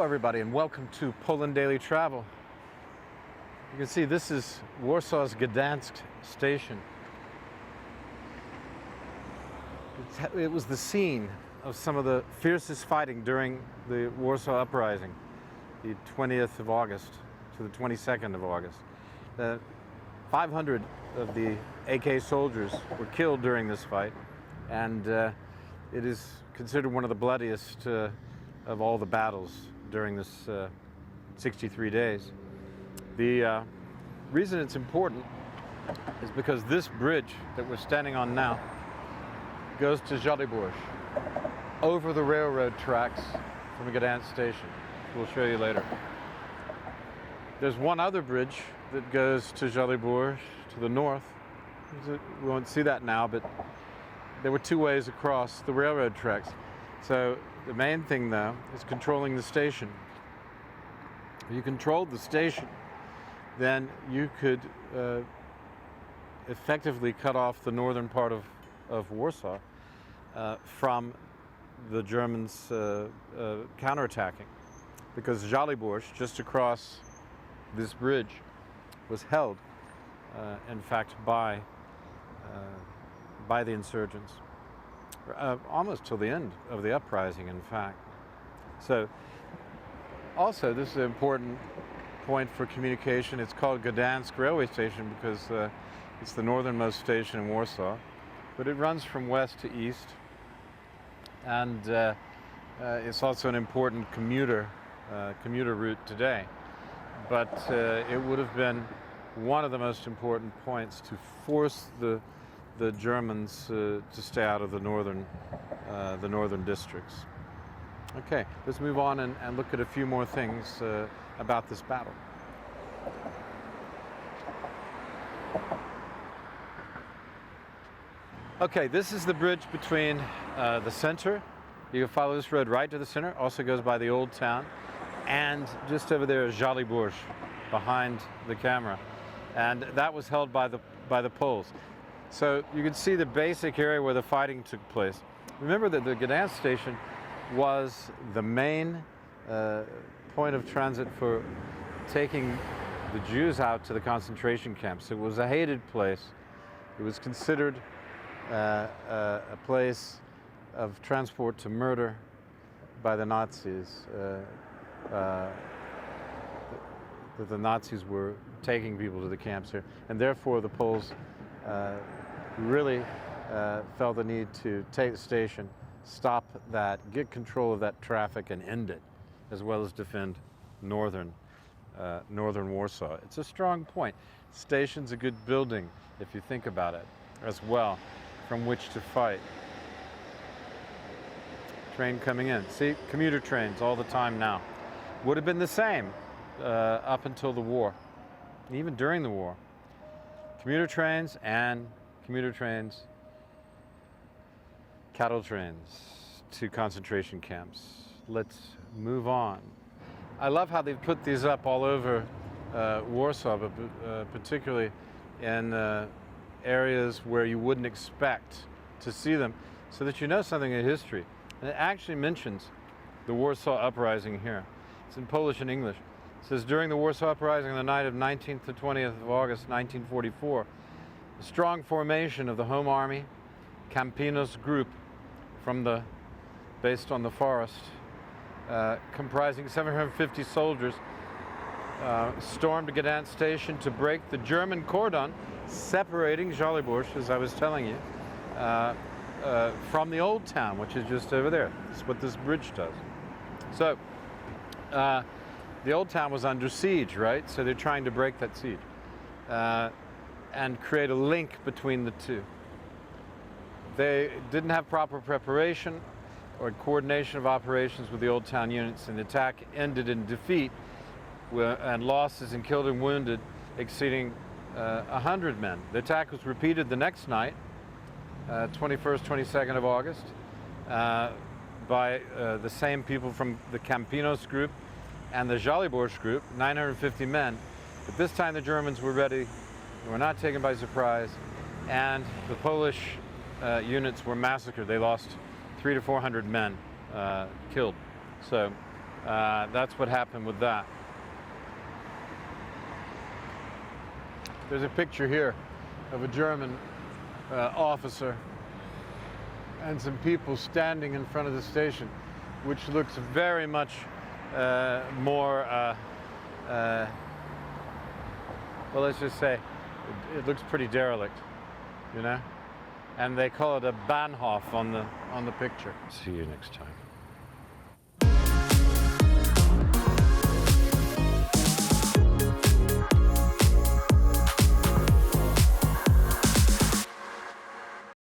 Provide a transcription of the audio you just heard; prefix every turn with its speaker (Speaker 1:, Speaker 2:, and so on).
Speaker 1: everybody, and welcome to Poland Daily Travel. You can see this is Warsaw's Gdansk station. It was the scene of some of the fiercest fighting during the Warsaw Uprising, the 20th of August to the 22nd of August. 500 of the AK soldiers were killed during this fight, and it is considered one of the bloodiest of all the battles during this 63 days. The reason it's important is because this bridge that we're standing on now goes to Żoliborz over the railroad tracks from the Gdansk station. We'll show you later. There's one other bridge that goes to Żoliborz to the north. We won't see that now, but there were two ways across the railroad tracks. So the main thing, though, is controlling the station. If you controlled the station, then you could effectively cut off the northern part of Warsaw from the Germans counterattacking, because Żoliborz, just across this bridge, was held, in fact, by the insurgents, almost till the end of the uprising, in fact. So, also, this is an important point for communication. It's called Gdansk railway station because it's the northernmost station in Warsaw, but it runs from west to east, and it's also an important commuter route today. But it would have been one of the most important points to force the Germans to stay out of the northern districts. Okay, let's move on and look at a few more things about this battle. Okay, this is the bridge between the center. You can follow this road right to the center. Also goes by the old town. And just over there is Żoliborz behind the camera. And that was held by the Poles. So you can see the basic area where the fighting took place. Remember that the Gdansk station was the main point of transit for taking the Jews out to the concentration camps. It was a hated place. It was considered a place of transport to murder by the Nazis. The Nazis were taking people to the camps here, and therefore the Poles really felt the need to take the station, stop that, get control of that traffic, and end it, as well as defend northern Warsaw. It's a strong point. Station's a good building, if you think about it, as well, from which to fight. Train coming in. See, commuter trains all the time now. Would have been the same up until the war, even during the war. Commuter trains, cattle trains to concentration camps. Let's move on. I love how they've put these up all over Warsaw, but particularly in areas where you wouldn't expect to see them, so that you know something of history. And it actually mentions the Warsaw Uprising here. It's in Polish and English. It says, during the Warsaw Uprising on the night of 19th to 20th of August 1944, a strong formation of the Home Army, Campinos group based on the forest, comprising 750 soldiers, stormed Gdansk station to break the German cordon separating Żoliborz, as I was telling you, from the old town, which is just over there. That's what this bridge does. So, the old town was under siege, right? So they're trying to break that siege and create a link between the two. They didn't have proper preparation or coordination of operations with the old town units, and the attack ended in defeat and losses in killed and wounded exceeding 100 men. The attack was repeated the next night, 21st, 22nd of August, by the same people from the Campinos group and the Żoliborz group, 950 men. But this time the Germans were ready, they were not taken by surprise, and the Polish units were massacred. They lost 300 to 400 men killed. So That's what happened with that. There's a picture here of a German officer and some people standing in front of the station, which looks very much more, well, let's just say, it looks pretty derelict, you know? And they call it a Bahnhof on the picture. See you next time.